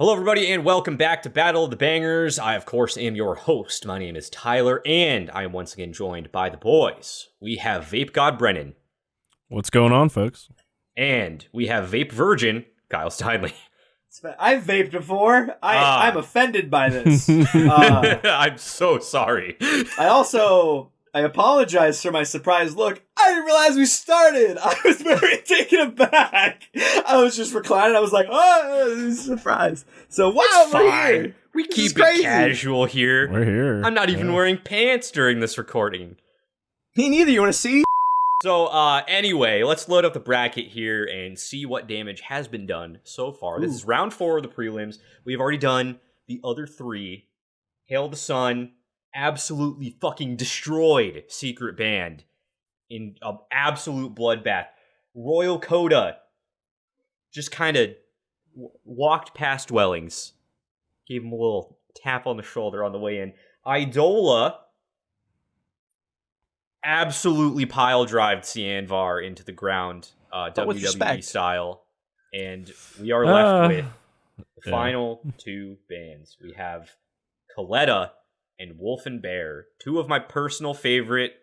Hello, everybody, and welcome back to Battle of the Bangers. I, of course, am your host. My name is Tyler, and I am once again joined by the boys. We have Vape God Brennan. What's going on, folks? And we have Vape Virgin, Kyle Steinley. I've vaped before. I'm offended by this. I'm so sorry. I apologize for my surprised look. I didn't realize we started. I was very taken aback. I was just reclining. I was like, oh, surprise. So what's fine? We keep it casual here. We're here. I'm not even wearing pants during this recording. Me neither. You want to see? So, anyway, let's load up the bracket here and see what damage has been done so far. This is round 4 of the prelims. We've already done the other 3. Hail the Sun absolutely fucking destroyed Secret Band in an absolute bloodbath. Royal Coda just kind of walked past Wellings. Gave him a little tap on the shoulder on the way in. Idola absolutely pile-drived Cianvar into the ground, WWE style. And we are left with the final 2 bands. We have Coletta and Wolf and Bear, 2 of my personal favorite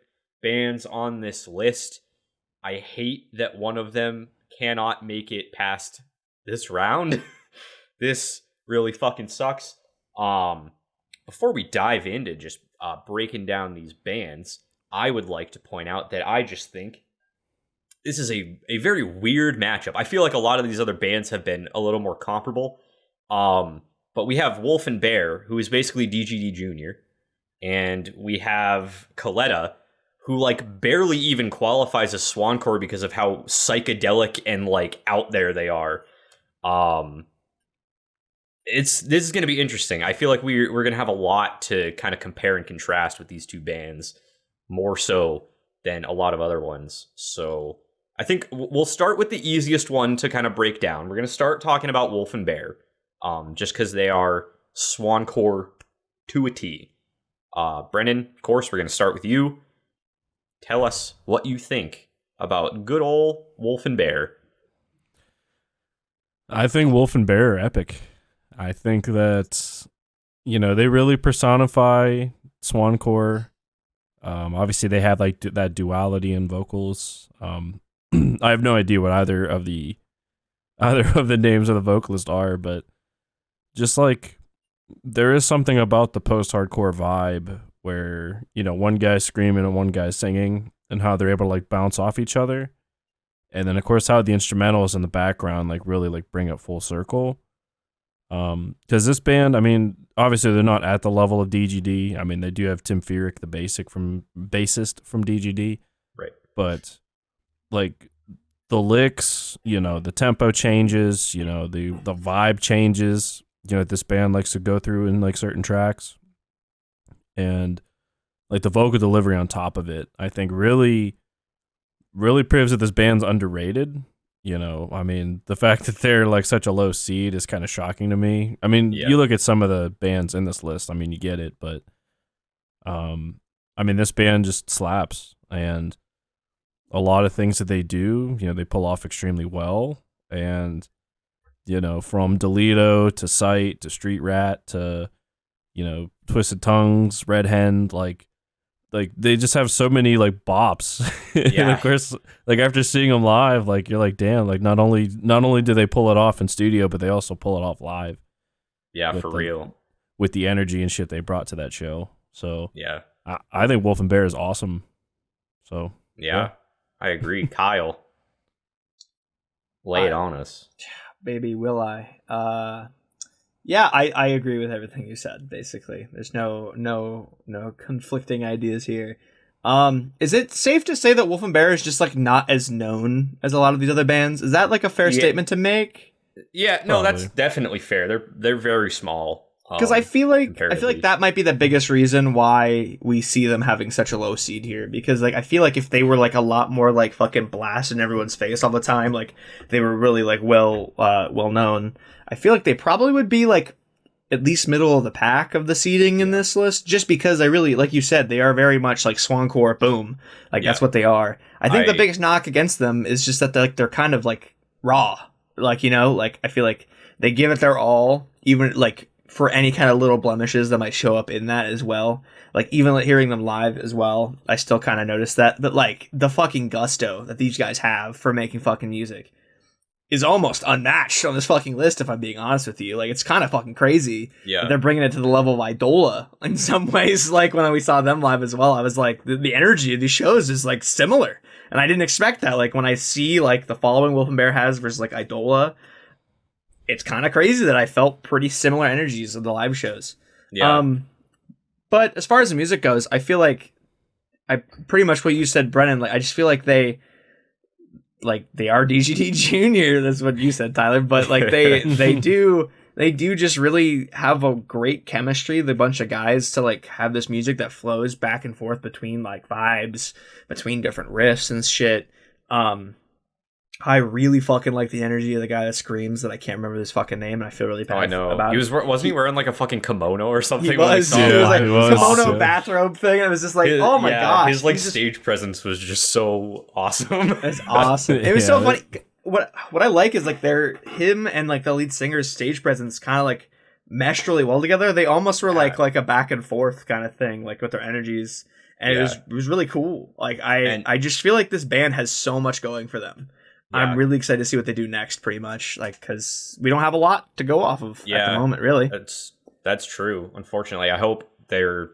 bands on this list. I hate that one of them cannot make it past this round. This really fucking sucks. Before we dive into just breaking down these bands, I would like to point out that I just think this is a very weird matchup. I feel like a lot of these other bands have been a little more comparable. But we have Wolf and Bear, who is basically DGD Jr., and we have Coletta, who like barely even qualifies as Swancore because of how psychedelic and like out there they are. This is going to be interesting. I feel like we're going to have a lot to kind of compare and contrast with these 2 bands, more so than a lot of other ones. So I think we'll start with the easiest one to kind of break down. We're going to start talking about Wolf and Bear, just because they are Swancore to a T. Brennan, of course, we're going to start with you. Tell us what you think about good old Wolf and Bear. I think Wolf and Bear are epic. I think that, they really personify Swancore. Obviously, they have like that duality in vocals. I have no idea what either of the names of the vocalists are, but just like there is something about the post-hardcore vibe where, one guy's screaming and one guy's singing and how they're able to like bounce off each other. And then of course how the instrumentals in the background like really like bring it full circle. Because this band, I mean, obviously they're not at the level of DGD. I mean, they do have Tim Furyk, the bassist from DGD. Right. But like the licks, the tempo changes, the vibe changes, this band likes to go through in like certain tracks. And like the vocal delivery on top of it, I think really proves that this band's underrated. I mean, the fact that they're like such a low seed is kind of shocking to me. I mean, You look at some of the bands in this list, I mean, you get it, but I mean, this band just slaps, and a lot of things that they do, they pull off extremely well. And from Delito to Sight to Street Rat to Twisted Tongues, Red Hen, like they just have so many like bops. Yeah. And of course, like after seeing them live, like you're like, damn, like not only do they pull it off in studio, but they also pull it off live. Yeah, for real. With the energy and shit they brought to that show. So yeah, I think Wolf and Bear is awesome. So yeah. I agree. Kyle, lay it on us. Baby, will I? Yeah, I agree with everything you said, basically. There's no conflicting ideas here. Is it safe to say that Wolf and Bear is just like not as known as a lot of these other bands? Is that like a fair statement to make? Yeah, no, that's definitely fair. They're very small. Because I feel like that might be the biggest reason why we see them having such a low seed here. Because like I feel like if they were like a lot more like fucking blast in everyone's face all the time, like they were really like well known, I feel like they probably would be like at least middle of the pack of the seeding in this list. Just because I really, like you said, they are very much like Swancore, boom, like that's what they are. I think the biggest knock against them is just that they're kind of like raw, like like I feel like they give it their all, even like for any kind of little blemishes that might show up in that as well. Like even like, hearing them live as well, I still kind of noticed that. But like the fucking gusto that these guys have for making fucking music is almost unmatched on this fucking list, if I'm being honest with you. Like it's kind of fucking crazy. Yeah, they're bringing it to the level of Idola in some ways. Like when we saw them live as well, I was like, the energy of these shows is like similar, and I didn't expect that. Like when I see like the following Wolf and Bear has versus like Idola, it's kind of crazy that I felt pretty similar energies of the live shows. Yeah. But as far as the music goes, I feel like I pretty much what you said, Brennan. Like I just feel like they are DGD Junior. That's what you said, Tyler. But like they do just really have a great chemistry. The bunch of guys to like have this music that flows back and forth between like vibes, between different riffs and shit. I really fucking like the energy of the guy that screams that I can't remember his fucking name, and I feel really bad. I know. About wasn't he wearing like a fucking kimono or something? He was. When It was like he was. kimono bathrobe thing. And it was just like, oh my god, his like stage presence was just so awesome. It's awesome. It was so funny. What I like is like him and like the lead singer's stage presence kind of like meshed really well together. They almost were like a back and forth kind of thing, like with their energies, and it was really cool. Like I just feel like this band has so much going for them. Yeah. I'm really excited to see what they do next, pretty much, like because we don't have a lot to go off of at the moment, really. That's true. Unfortunately, I hope they're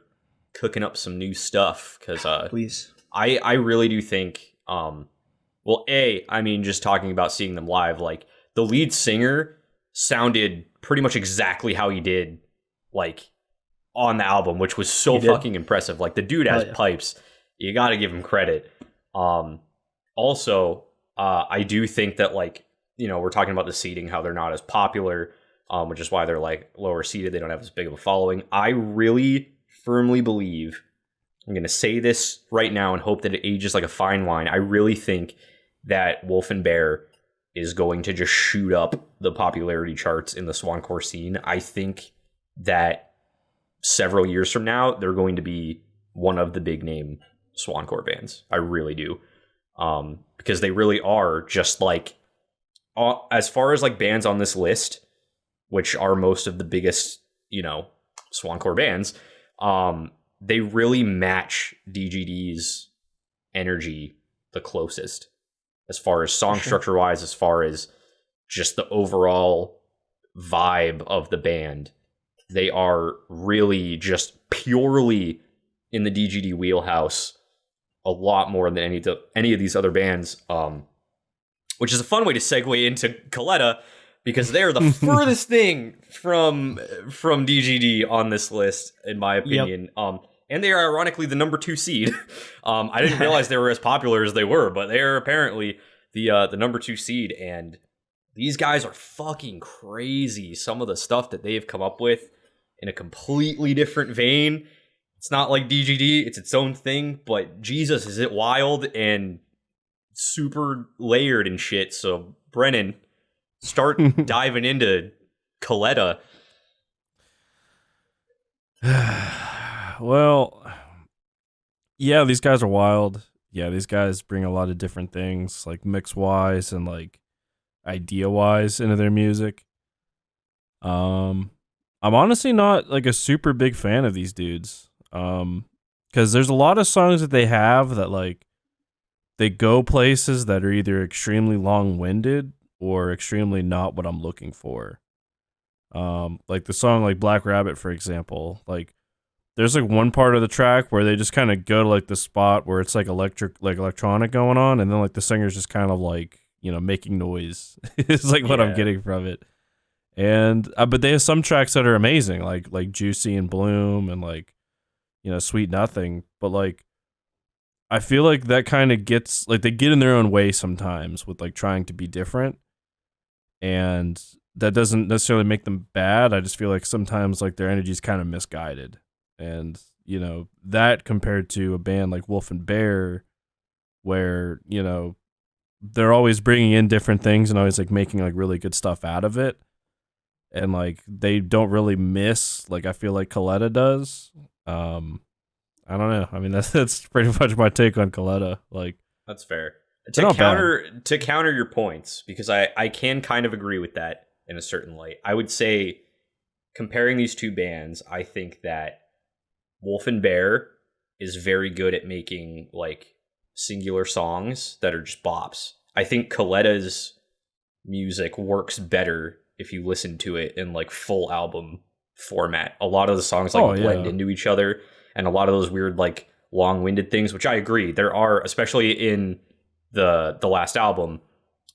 cooking up some new stuff because please, I really do think I mean, just talking about seeing them live, like the lead singer sounded pretty much exactly how he did like on the album, which was so fucking impressive. Like the dude has pipes. You got to give him credit. Also. I do think that, like, you know, we're talking about the seeding, how they're not as popular, which is why they're, like, lower seeded. They don't have as big of a following. I really firmly believe, I'm going to say this right now and hope that it ages like a fine wine. I really think that Wolf and Bear is going to just shoot up the popularity charts in the Swancore scene. I think that several years from now, they're going to be one of the big name Swancore bands. I really do. Because they really are just like, as far as like bands on this list, which are most of the biggest, you know, Swancore bands, they really match DGD's energy the closest, as far as song structure wise, as far as just the overall vibe of the band. They are really just purely in the DGD wheelhouse. A lot more than any of these other bands, which is a fun way to segue into Coletta, because they're the furthest thing from DGD on this list, in my opinion. Yep. And they are ironically the number 2 seed. I didn't realize they were as popular as they were, but they are apparently the number 2 seed. And these guys are fucking crazy. Some of the stuff that they've come up with in a completely different vein. It's not like DGD, it's its own thing, but Jesus, is it wild and super layered and shit. So, Brennan, start diving into Coletta. Well, yeah, these guys are wild. Yeah, these guys bring a lot of different things, like mix-wise and like idea-wise into their music. I'm honestly not like a super big fan of these dudes. Because there's a lot of songs that they have that like they go places that are either extremely long-winded or extremely not what I'm looking for. Like the song like Black Rabbit, for example. Like there's like one part of the track where they just kind of go to like the spot where it's like electronic going on, and then like the singer's just kind of like, you know, making noise. It's like what I'm getting from it. And but they have some tracks that are amazing, like Juicy and Bloom and like, you know, Sweet Nothing. But like I feel like that kind of gets like they get in their own way sometimes with like trying to be different, and that doesn't necessarily make them bad. I just feel like sometimes like their energy is kind of misguided, and you know, that compared to a band like Wolf and Bear, where, you know, they're always bringing in different things and always like making like really good stuff out of it, and like they don't really miss like I feel like Coletta does. I don't know. I mean, that's pretty much my take on Coletta. Like, that's fair. To counter your points, because I can kind of agree with that. in a certain light. I would say, comparing these two bands, I think that Wolf and Bear is very good at making like singular songs that are just bops. I think Coletta's music works better if you listen to it in like full album format. A lot of the songs like blend into each other, and a lot of those weird like long-winded things, which I agree there are, especially in the last album.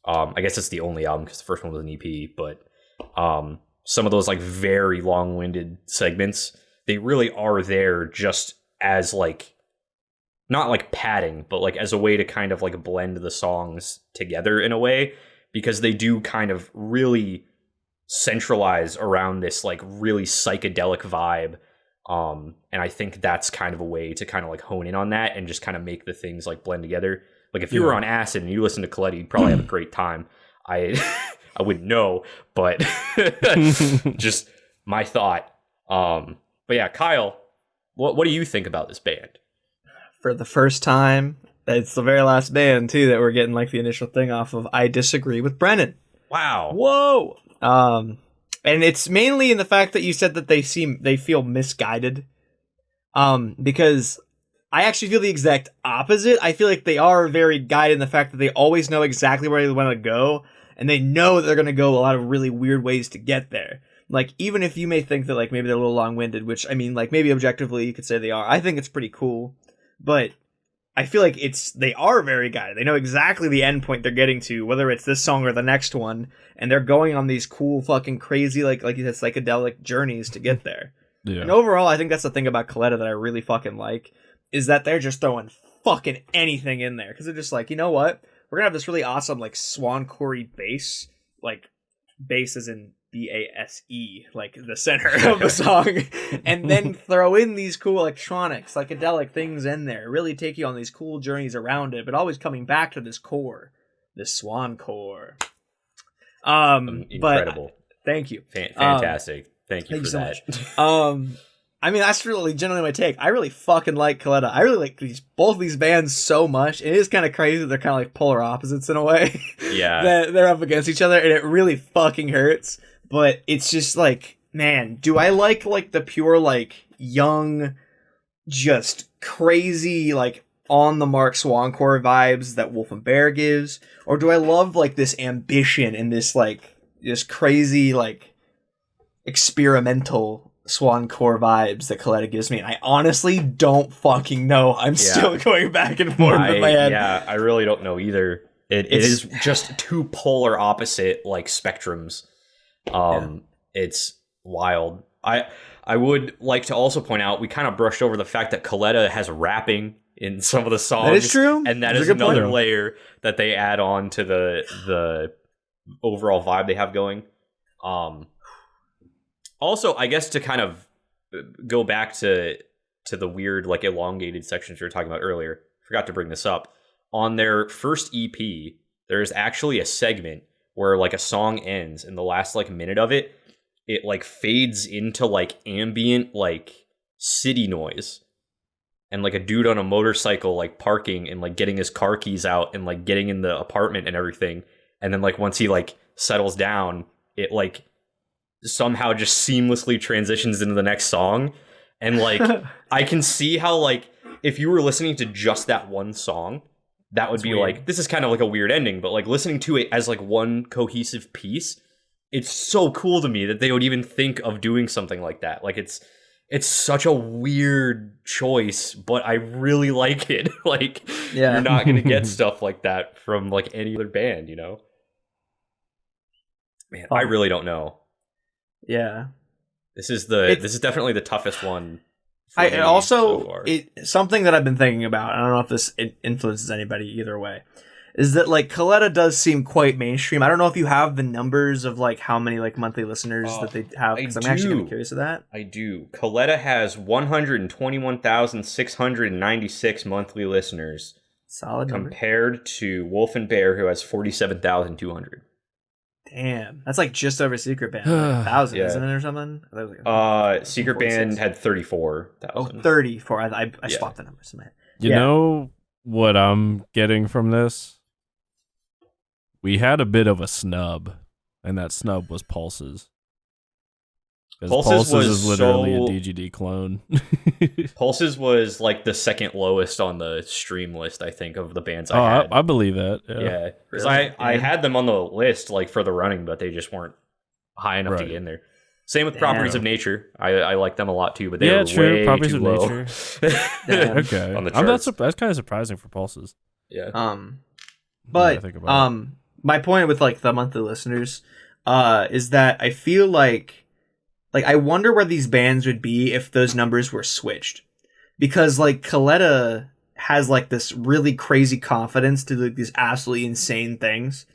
I guess it's the only album because the first one was an EP, but some of those like very long-winded segments, they really are there just as like, not like padding, but like as a way to kind of like blend the songs together in a way, because they do kind of really centralize around this like really psychedelic vibe. And I think that's kind of a way to kind of like hone in on that and just kind of make the things like blend together. Like if you were on acid and you listen to Coletta, you'd probably have a great time. I wouldn't know, but just my thought. But yeah, Kyle, what do you think about this band? For the first time, it's the very last band too that we're getting like the initial thing off of. I disagree with Brennan. Wow. Whoa. And it's mainly in the fact that you said that they feel misguided. Because I actually feel the exact opposite. I feel like they are very guided in the fact that they always know exactly where they want to go, and they know that they're going to go a lot of really weird ways to get there. Like, even if you may think that, like, maybe they're a little long-winded, which, I mean, like, maybe objectively you could say they are. I think it's pretty cool. But I feel like they are very guided. They know exactly the end point they're getting to, whether it's this song or the next one, and they're going on these cool, fucking crazy, like you said, psychedelic journeys to get there. Yeah. And overall, I think that's the thing about Coletta that I really fucking like, is that they're just throwing fucking anything in there. Because they're just like, you know what? We're going to have this really awesome, like, Swancore bass. Like, bass as in B-A-S-E, like, the center of the song. And then throw in these cool electronic, psychedelic things in there. Really take you on these cool journeys around it, but always coming back to this core. This Swancore. Incredible. But, thank you. Fantastic. Thank you for so that. Much. I mean, that's really generally my take. I really fucking like Coletta. I really like both these bands so much. It is kind of crazy that they're kind of like polar opposites in a way. Yeah. That they're up against each other, and it really fucking hurts. But it's just like, man, do I like the pure, like, young, just crazy, like, on the mark Swancore vibes that Wolf and Bear gives? Or do I love, like, this ambition and this, like, this crazy, like, experimental Swancore vibes that Coletta gives me? And I honestly don't fucking know. I'm still going back and forth in my head. Yeah, I really don't know either. It is just two polar opposite, like, spectrums. It's wild. I would like to also point out, we kind of brushed over the fact that Coletta has rapping in some of the songs. That is true. And that is another layer that they add on to the overall vibe they have going. Also, I guess to kind of go back to the weird, like, elongated sections we were talking about earlier, forgot to bring this up. On their first EP, there's actually a segment where, like, a song ends, and the last, like, minute of it, like, fades into, like, ambient, like, city noise. And, like, a dude on a motorcycle, like, parking and, like, getting his car keys out and, like, getting in the apartment and everything. And then, like, once he, like, settles down, it, like, somehow just seamlessly transitions into the next song. And, like, I can see how, like, if you were listening to just that one song, that would be weird. Like, this is kind of like a weird ending, but, like, listening to it as, like, one cohesive piece, it's so cool to me that they would even think of doing something like that. Like, it's such a weird choice, but I really like it. Like, you're not going to get stuff like that from, like, any other band, you know? Man, I really don't know. Yeah. This is definitely the toughest one. Something that I've been thinking about, I don't know if this influences anybody either way, is that, like, Coletta does seem quite mainstream. I don't know if you have the numbers of, like, how many, like, monthly listeners that they have, because I'm actually kind of curious of that. I do. Coletta has 121,696 monthly listeners. Solid number. Compared to Wolf and Bear, who has 47,200. Damn, that's like just over Secret Band, like 1,000, isn't it, or something? Secret Band had 34,000. Oh, 34. I swapped the numbers in my head. You know what I'm getting from this? We had a bit of a snub and that snub was Pulses. Pulses is literally a DGD clone. Pulses was like the second lowest on the stream list, I think, of the bands I had. I believe that. Yeah, because I had them on the list like for the running, but they just weren't high enough to get in there. Same with Properties of Nature. I like them a lot too, but they were way Properties too of low. Nature. Okay, on the charts. That's kind of surprising for Pulses. Yeah. But my point with like the monthly listeners, is that I feel like I wonder where these bands would be if those numbers were switched, because like Coletta has like this really crazy confidence to do like, these absolutely insane things.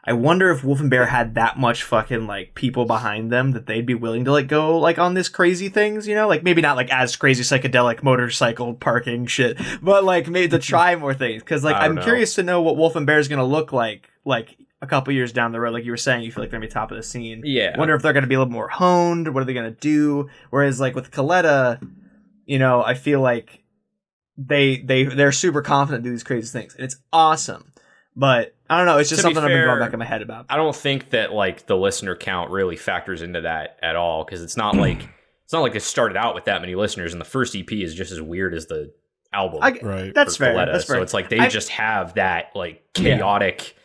I wonder if Wolf and Bear had that much fucking like people behind them that they'd be willing to like go like on this crazy things, you know, like maybe not like as crazy psychedelic motorcycle parking shit, but like maybe to try more things. Cause like I'm curious to know what Wolf and Bear is going to look like a couple years down the road. Like you were saying, you feel like they're going to be top of the scene. Yeah. Wonder if they're going to be a little more honed. What are they going to do? Whereas like with Coletta, you know, I feel like they're super confident to do these crazy things, and it's awesome. But I don't know. It's just something I've been going back in my head about. I don't think that like the listener count really factors into that at all, because it's not like they started out with that many listeners, and the first EP is just as weird as the album. Right. That's fair. Coletta. That's fair. So it's like they just have that like chaotic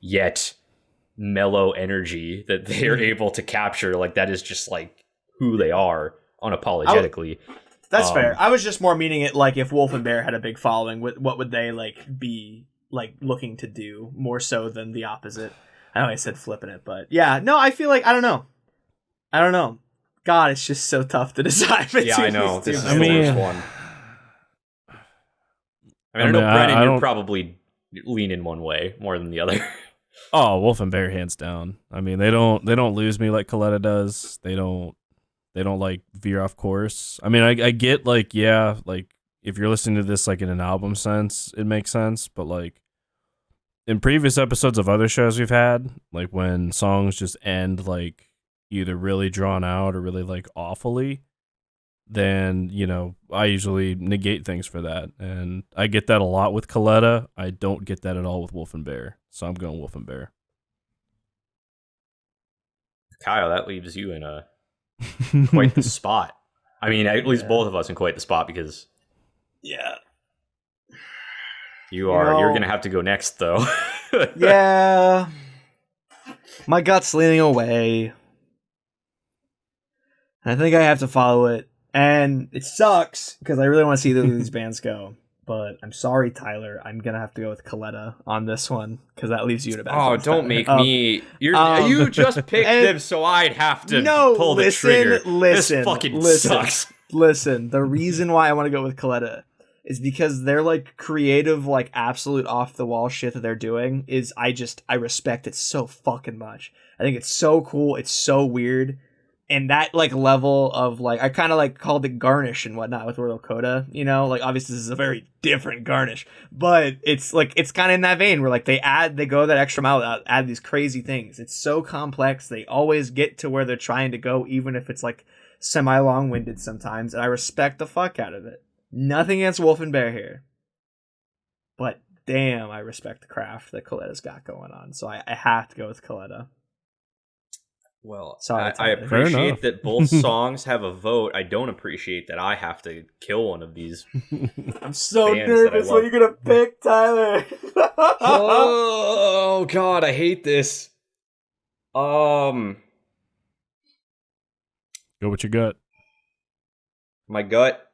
yet mellow energy that they're able to capture. Like that is just like who they are unapologetically. That's fair. I was just more meaning it like if Wolf and Bear had a big following, what would they like be like looking to do more so than the opposite? I know I said flipping it, but yeah, no, I feel like I don't know. God, it's just so tough to decide. Yeah, I know. This is the worst one. I know, Brennan, you're probably leaning one way more than the other. Oh, Wolf and Bear, hands down. I mean, they don't lose me like Coletta does. They don't like veer off course. I mean, I get like, yeah, like if you're listening to this like in an album sense, it makes sense. But like in previous episodes of other shows we've had, like when songs just end like either really drawn out or really like awfully, then, you know, I usually negate things for that. And I get that a lot with Coletta. I don't get that at all with Wolf and Bear. So I'm going Wolf and Bear. Kyle, that leaves you in a quite the spot. I mean, at least both of us in quite the spot, because you're gonna have to go next though. Yeah, my gut's leaning away, and I think I have to follow it, and it sucks because I really want to see these bands go. But I'm sorry, Tyler. I'm gonna have to go with Coletta on this one because that leaves you in a bad place. Don't make me. You just picked them, so I'd have to pull the trigger. This fucking sucks. Listen, the reason why I want to go with Coletta is because they're like creative, like absolute off the wall shit that they're doing. I respect it so fucking much. I think it's so cool. It's so weird. And that like level of like, I kind of like called it garnish and whatnot with Royal Coda, you know, like obviously this is a very different garnish, but it's like, it's kind of in that vein where like they go that extra mile, add these crazy things. It's so complex. They always get to where they're trying to go, even if it's like semi long winded sometimes. And I respect the fuck out of it. Nothing against Wolf and Bear here, but damn, I respect the craft that Coletta's got going on. So I have to go with Coletta. Well, sorry, I appreciate that both songs have a vote. I don't appreciate that I have to kill one of these. I'm so nervous. What are you gonna pick, Tyler? Oh God, I hate this. Go with your gut. My gut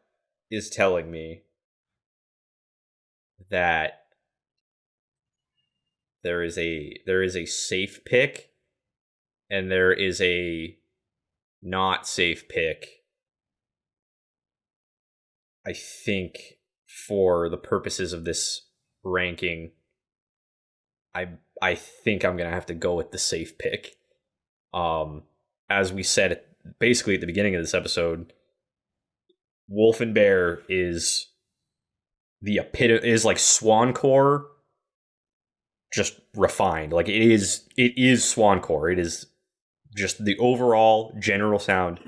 is telling me that there is a safe pick. And there is a not safe pick, I think, for the purposes of this ranking. I think I'm going to have to go with the safe pick. As we said basically at the beginning of this episode, Wolf and Bear is the is like Swancore, just refined. Like it is Swancore. It is just the overall general sound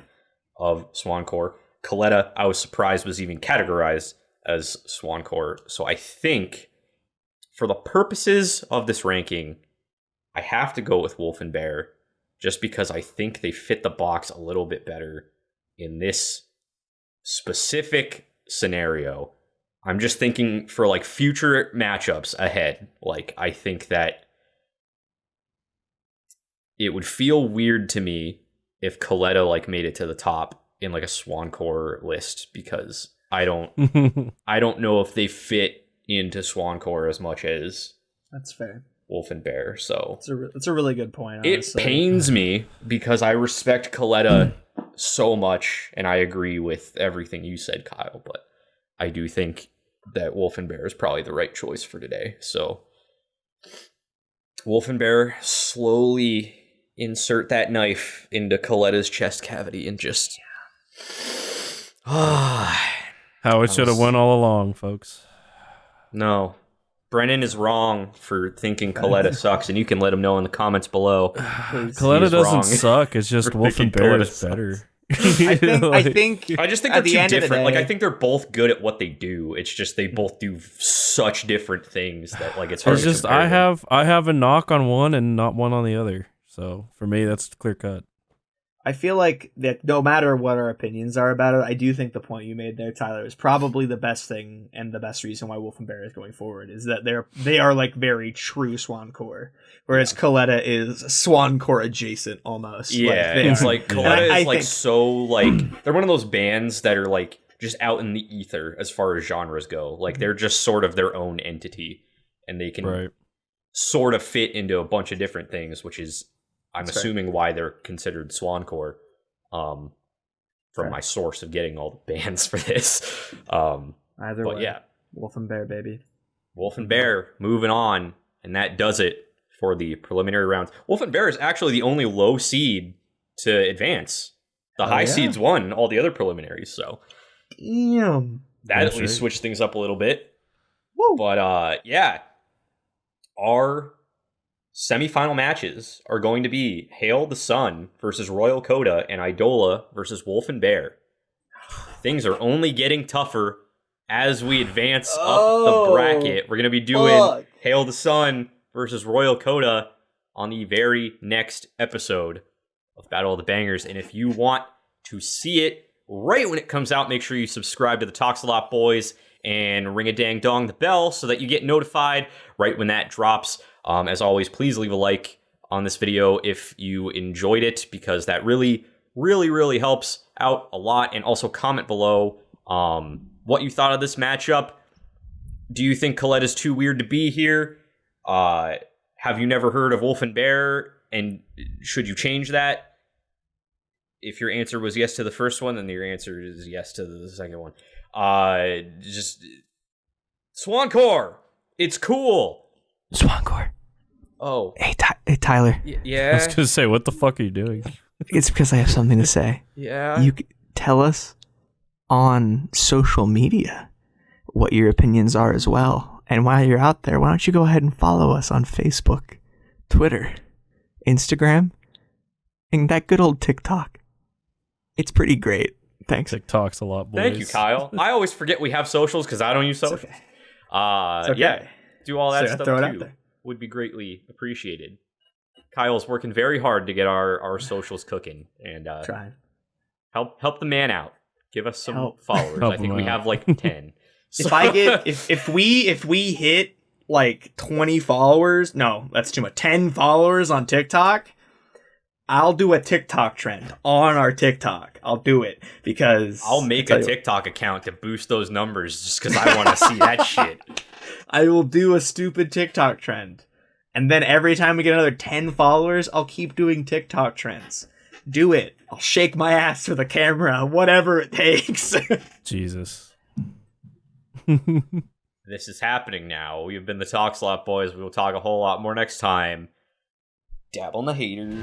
of Swancore. Coletta, I was surprised, was even categorized as Swancore. So I think for the purposes of this ranking, I have to go with Wolf and Bear. just because I think they fit the box a little bit better in this specific scenario. I'm just thinking for like future matchups ahead. Like, I think that it would feel weird to me if Coletta like made it to the top in like a Swancore list, because I don't know if they fit into Swancore as much as that's fair. Wolf and Bear. So it's a really good point. Honestly. It pains me because I respect Coletta so much, and I agree with everything you said, Kyle, but I do think that Wolf and Bear is probably the right choice for today. So Wolf and Bear, slowly insert that knife into Coletta's chest cavity and just how it should have went all along, folks. No, Brennan is wrong for thinking Coletta sucks, and you can let him know in the comments below. Coletta doesn't suck. It's just Wolf and Bear is better. I think they're too different. Like, I think they're both good at what they do. It's just they both do such different things that like it's hard. It's just I have a knock on one and not one on the other. So for me, that's clear cut. I feel like that no matter what our opinions are about it, I do think the point you made there, Tyler, is probably the best thing and the best reason why Wolf and Bear is going forward, is that they are like very true Swancore, whereas Coletta is Swancore adjacent almost. Yeah, it's like Coletta is like so like they're one of those bands that are like just out in the ether as far as genres go. Like they're just sort of their own entity, and they can sort of fit into a bunch of different things, which is I'm assuming why they're considered Swancore, from my source of getting all the bands for this. Either way, yeah, Wolf and Bear, baby. Wolf and Bear, moving on, and that does it for the preliminary rounds. Wolf and Bear is actually the only low seed to advance. The high seeds won all the other preliminaries, so damn, that at least switched things up a little bit. Woo. But yeah, our semifinal matches are going to be Hail the Sun versus Royal Coda and Idola versus Wolf and Bear. Things are only getting tougher as we advance up the bracket. We're going to be doing Hail the Sun versus Royal Coda on the very next episode of Battle of the Bangers. And if you want to see it right when it comes out, make sure you subscribe to the Talks a Lot Boys and ring a dang dong the bell so that you get notified right when that drops. As always, please leave a like on this video if you enjoyed it, because that really, really, really helps out a lot. And also comment below what you thought of this matchup. Do you think Coletta's too weird to be here? Have you never heard of Wolf and Bear? And should you change that? If your answer was yes to the first one, then your answer is yes to the second one. Just Swancore. It's cool. Swancore. Oh. Hey, Tyler. Yeah. I was gonna say, what the fuck are you doing? It's because I have something to say. Yeah. You tell us on social media what your opinions are as well. And while you're out there, why don't you go ahead and follow us on Facebook, Twitter, Instagram, and that good old TikTok. It's pretty great. Thanks. TikTok's a lot, boys. Thank you, Kyle. I always forget we have socials because I don't use socials. Okay. Yeah, do all that stuff throw it too. out there. Would be greatly appreciated. Kyle's working very hard to get our socials cooking, and trying. Help the man out. Give us some followers. Help I think him we out. have like 10. If I get if we hit like 20 followers, no, that's too much. 10 followers on TikTok, I'll do a TikTok trend on our TikTok. I'll do it because I'll make a TikTok account to boost those numbers just because I want to see that shit. I will do a stupid TikTok trend. And then every time we get another 10 followers, I'll keep doing TikTok trends. Do it. I'll shake my ass for the camera, whatever it takes. Jesus. This is happening now. We have been the Talk Slot Boys. We will talk a whole lot more next time. Dab on the haters.